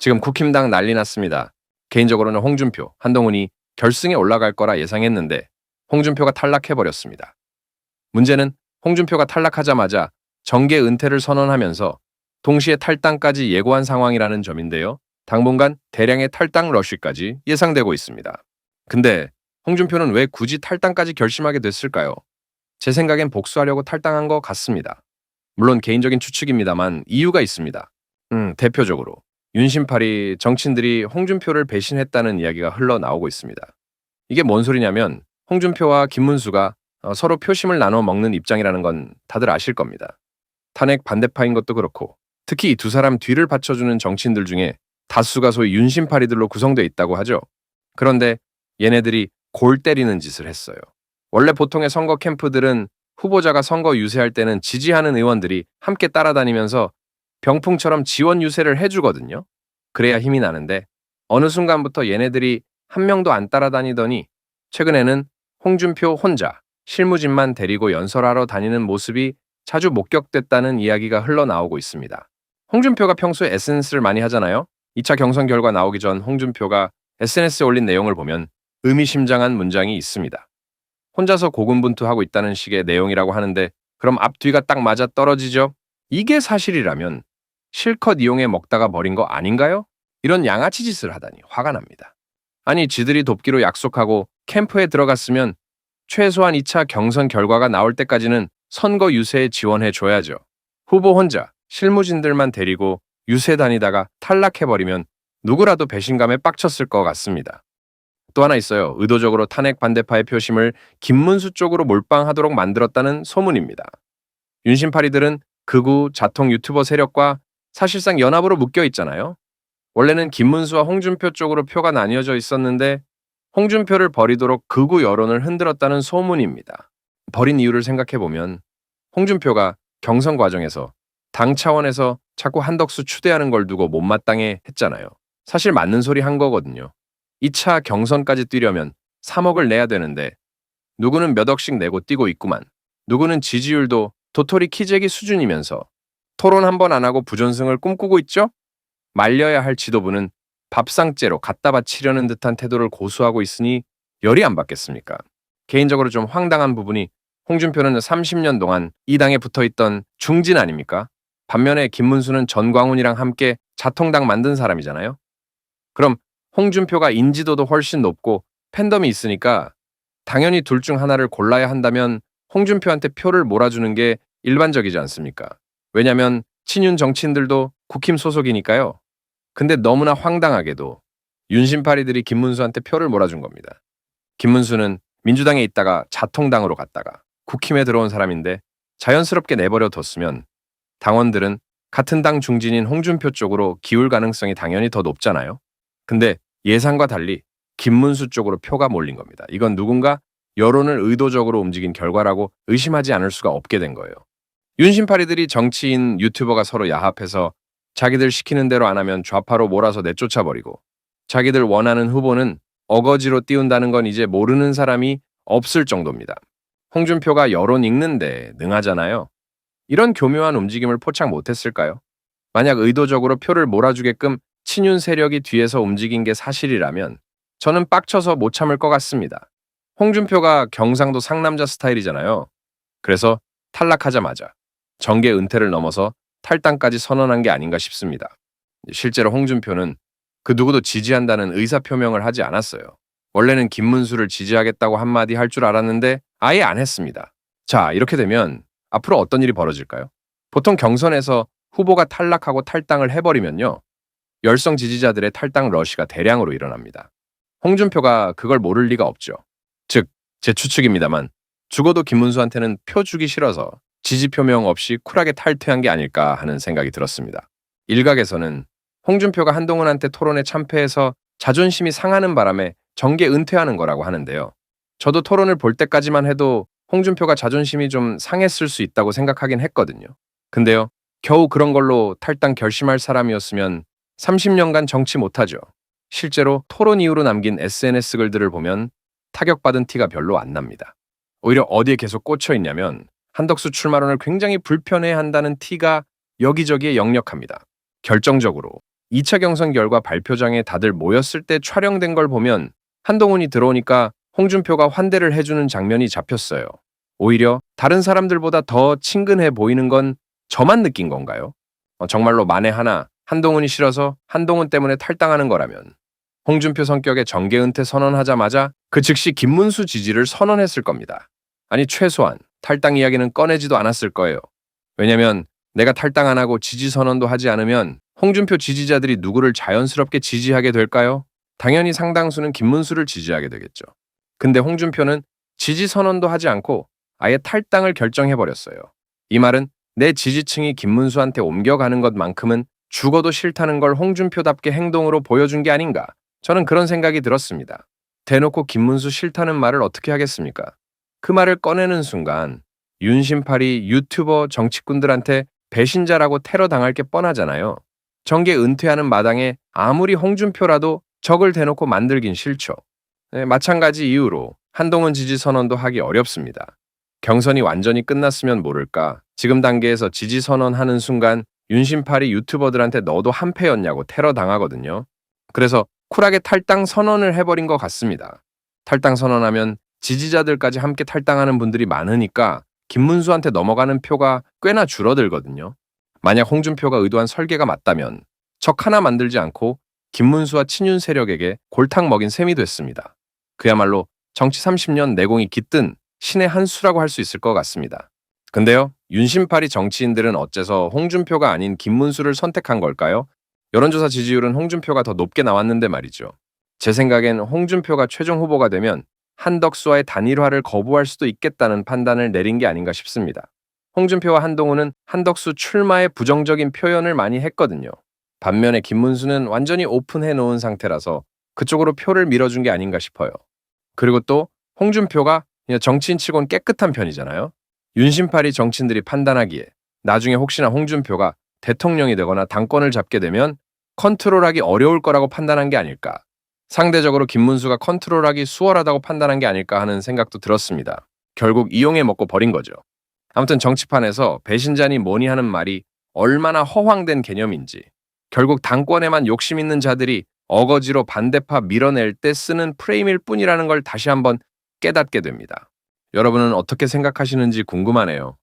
지금 국힘당 난리 났습니다. 개인적으로는 홍준표, 한동훈이 결승에 올라갈 거라 예상했는데 홍준표가 탈락해버렸습니다. 문제는 홍준표가 탈락하자마자 정계 은퇴를 선언하면서 동시에 탈당까지 예고한 상황이라는 점인데요. 당분간 대량의 탈당 러쉬까지 예상되고 있습니다. 근데 홍준표는 왜 굳이 탈당까지 결심하게 됐을까요? 제 생각엔 복수하려고 탈당한 것 같습니다. 물론 개인적인 추측입니다만 이유가 있습니다. 대표적으로 윤심파리 정치인들이 홍준표를 배신했다는 이야기가 흘러나오고 있습니다. 이게 뭔 소리냐면 홍준표와 김문수가 서로 표심을 나눠 먹는 입장이라는 건 다들 아실 겁니다. 탄핵 반대파인 것도 그렇고 특히 이 두 사람 뒤를 받쳐주는 정치인들 중에 다수가 소위 윤심파리들로 구성되어 있다고 하죠. 그런데 얘네들이 골 때리는 짓을 했어요. 원래 보통의 선거 캠프들은 후보자가 선거 유세할 때는 지지하는 의원들이 함께 따라다니면서 병풍처럼 지원 유세를 해주거든요. 그래야 힘이 나는데 어느 순간부터 얘네들이 한 명도 안 따라다니더니 최근에는 홍준표 혼자 실무진만 데리고 연설하러 다니는 모습이 자주 목격됐다는 이야기가 흘러나오고 있습니다. 홍준표가 평소에 SNS를 많이 하잖아요. 2차 경선 결과 나오기 전 홍준표가 SNS에 올린 내용을 보면 의미심장한 문장이 있습니다. 혼자서 고군분투하고 있다는 식의 내용이라고 하는데 그럼 앞뒤가 딱 맞아 떨어지죠? 이게 사실이라면 실컷 이용해 먹다가 버린 거 아닌가요? 이런 양아치 짓을 하다니 화가 납니다. 아니 지들이 돕기로 약속하고 캠프에 들어갔으면 최소한 2차 경선 결과가 나올 때까지는 선거 유세에 지원해 줘야죠. 후보 혼자 실무진들만 데리고 유세 다니다가 탈락해버리면 누구라도 배신감에 빡쳤을 것 같습니다. 또 하나 있어요. 의도적으로 탄핵 반대파의 표심을 김문수 쪽으로 몰빵하도록 만들었다는 소문입니다. 윤심파리들은 극우 자통 유튜버 세력과 사실상 연합으로 묶여 있잖아요. 원래는 김문수와 홍준표 쪽으로 표가 나뉘어져 있었는데 홍준표를 버리도록 극우 여론을 흔들었다는 소문입니다. 버린 이유를 생각해보면 홍준표가 경선 과정에서 당 차원에서 자꾸 한덕수 추대하는 걸 두고 못마땅해 했잖아요. 사실 맞는 소리 한 거거든요. 2차 경선까지 뛰려면 3억을 내야 되는데 누구는 몇 억씩 내고 뛰고 있구만. 누구는 지지율도 도토리 키재기 수준이면서 토론 한 번 안 하고 부전승을 꿈꾸고 있죠? 말려야 할 지도부는 밥상째로 갖다 바치려는 듯한 태도를 고수하고 있으니 열이 안 받겠습니까? 개인적으로 좀 황당한 부분이 홍준표는 30년 동안 이 당에 붙어있던 중진 아닙니까? 반면에 김문수는 전광훈이랑 함께 자통당 만든 사람이잖아요. 그럼 홍준표가 인지도도 훨씬 높고 팬덤이 있으니까 당연히 둘 중 하나를 골라야 한다면 홍준표한테 표를 몰아주는 게 일반적이지 않습니까? 왜냐면 친윤 정치인들도 국힘 소속이니까요. 근데 너무나 황당하게도 윤심파리들이 김문수한테 표를 몰아준 겁니다. 김문수는 민주당에 있다가 자통당으로 갔다가 국힘에 들어온 사람인데 자연스럽게 내버려 뒀으면 당원들은 같은 당 중진인 홍준표 쪽으로 기울 가능성이 당연히 더 높잖아요. 근데 예상과 달리 김문수 쪽으로 표가 몰린 겁니다. 이건 누군가 여론을 의도적으로 움직인 결과라고 의심하지 않을 수가 없게 된 거예요. 윤심파리들이 정치인, 유튜버가 서로 야합해서 자기들 시키는 대로 안 하면 좌파로 몰아서 내쫓아버리고 자기들 원하는 후보는 어거지로 띄운다는 건 이제 모르는 사람이 없을 정도입니다. 홍준표가 여론 읽는데 능하잖아요. 이런 교묘한 움직임을 포착 못했을까요? 만약 의도적으로 표를 몰아주게끔 친윤 세력이 뒤에서 움직인 게 사실이라면 저는 빡쳐서 못 참을 것 같습니다. 홍준표가 경상도 상남자 스타일이잖아요. 그래서 탈락하자마자 정계 은퇴를 넘어서 탈당까지 선언한 게 아닌가 싶습니다. 실제로 홍준표는 그 누구도 지지한다는 의사표명을 하지 않았어요. 원래는 김문수를 지지하겠다고 한마디 할 줄 알았는데 아예 안 했습니다. 자, 이렇게 되면 앞으로 어떤 일이 벌어질까요? 보통 경선에서 후보가 탈락하고 탈당을 해버리면요. 열성 지지자들의 탈당 러시가 대량으로 일어납니다. 홍준표가 그걸 모를 리가 없죠. 즉, 제 추측입니다만 죽어도 김문수한테는 표 주기 싫어서 지지 표명 없이 쿨하게 탈퇴한 게 아닐까 하는 생각이 들었습니다. 일각에서는 홍준표가 한동훈한테 토론에 참패해서 자존심이 상하는 바람에 정계 은퇴하는 거라고 하는데요. 저도 토론을 볼 때까지만 해도 홍준표가 자존심이 좀 상했을 수 있다고 생각하긴 했거든요. 근데요, 겨우 그런 걸로 탈당 결심할 사람이었으면 30년간 정치 못하죠. 실제로 토론 이후로 남긴 SNS 글들을 보면 타격받은 티가 별로 안 납니다. 오히려 어디에 계속 꽂혀 있냐면 한덕수 출마론을 굉장히 불편해한다는 티가 여기저기에 역력합니다. 결정적으로 2차 경선 결과 발표장에 다들 모였을 때 촬영된 걸 보면 한동훈이 들어오니까 홍준표가 환대를 해주는 장면이 잡혔어요. 오히려 다른 사람들보다 더 친근해 보이는 건 저만 느낀 건가요? 정말로 만에 하나 한동훈이 싫어서 한동훈 때문에 탈당하는 거라면 홍준표 성격의 정계 은퇴 선언하자마자 그 즉시 김문수 지지를 선언했을 겁니다. 아니 최소한 탈당 이야기는 꺼내지도 않았을 거예요. 왜냐면 내가 탈당 안 하고 지지 선언도 하지 않으면 홍준표 지지자들이 누구를 자연스럽게 지지하게 될까요? 당연히 상당수는 김문수를 지지하게 되겠죠. 근데 홍준표는 지지 선언도 하지 않고 아예 탈당을 결정해버렸어요. 이 말은 내 지지층이 김문수한테 옮겨가는 것만큼은 죽어도 싫다는 걸 홍준표답게 행동으로 보여준 게 아닌가. 저는 그런 생각이 들었습니다. 대놓고 김문수 싫다는 말을 어떻게 하겠습니까? 그 말을 꺼내는 순간 윤심팔이 유튜버 정치꾼들한테 배신자라고 테러 당할 게 뻔하잖아요. 정계 은퇴하는 마당에 아무리 홍준표라도 적을 대놓고 만들긴 싫죠. 네, 마찬가지 이유로 한동훈 지지 선언도 하기 어렵습니다. 경선이 완전히 끝났으면 모를까 지금 단계에서 지지 선언하는 순간 윤심팔이 유튜버들한테 너도 한패였냐고 테러 당하거든요. 그래서 쿨하게 탈당 선언을 해버린 것 같습니다. 탈당 선언하면 지지자들까지 함께 탈당하는 분들이 많으니까 김문수한테 넘어가는 표가 꽤나 줄어들거든요. 만약 홍준표가 의도한 설계가 맞다면 적 하나 만들지 않고 김문수와 친윤 세력에게 골탕 먹인 셈이 됐습니다. 그야말로 정치 30년 내공이 깃든 신의 한 수라고 할 수 있을 것 같습니다. 근데요, 윤심팔이 정치인들은 어째서 홍준표가 아닌 김문수를 선택한 걸까요? 여론조사 지지율은 홍준표가 더 높게 나왔는데 말이죠. 제 생각엔 홍준표가 최종 후보가 되면 한덕수와의 단일화를 거부할 수도 있겠다는 판단을 내린 게 아닌가 싶습니다. 홍준표와 한동훈은 한덕수 출마에 부정적인 표현을 많이 했거든요. 반면에 김문수는 완전히 오픈해 놓은 상태라서 그쪽으로 표를 밀어준 게 아닌가 싶어요. 그리고 또 홍준표가 정치인치곤 깨끗한 편이잖아요. 윤심팔이 정치인들이 판단하기에 나중에 혹시나 홍준표가 대통령이 되거나 당권을 잡게 되면 컨트롤하기 어려울 거라고 판단한 게 아닐까. 상대적으로 김문수가 컨트롤하기 수월하다고 판단한 게 아닐까 하는 생각도 들었습니다. 결국 이용해 먹고 버린 거죠. 아무튼 정치판에서 배신자니 뭐니 하는 말이 얼마나 허황된 개념인지, 결국 당권에만 욕심 있는 자들이 어거지로 반대파 밀어낼 때 쓰는 프레임일 뿐이라는 걸 다시 한번 깨닫게 됩니다. 여러분은 어떻게 생각하시는지 궁금하네요.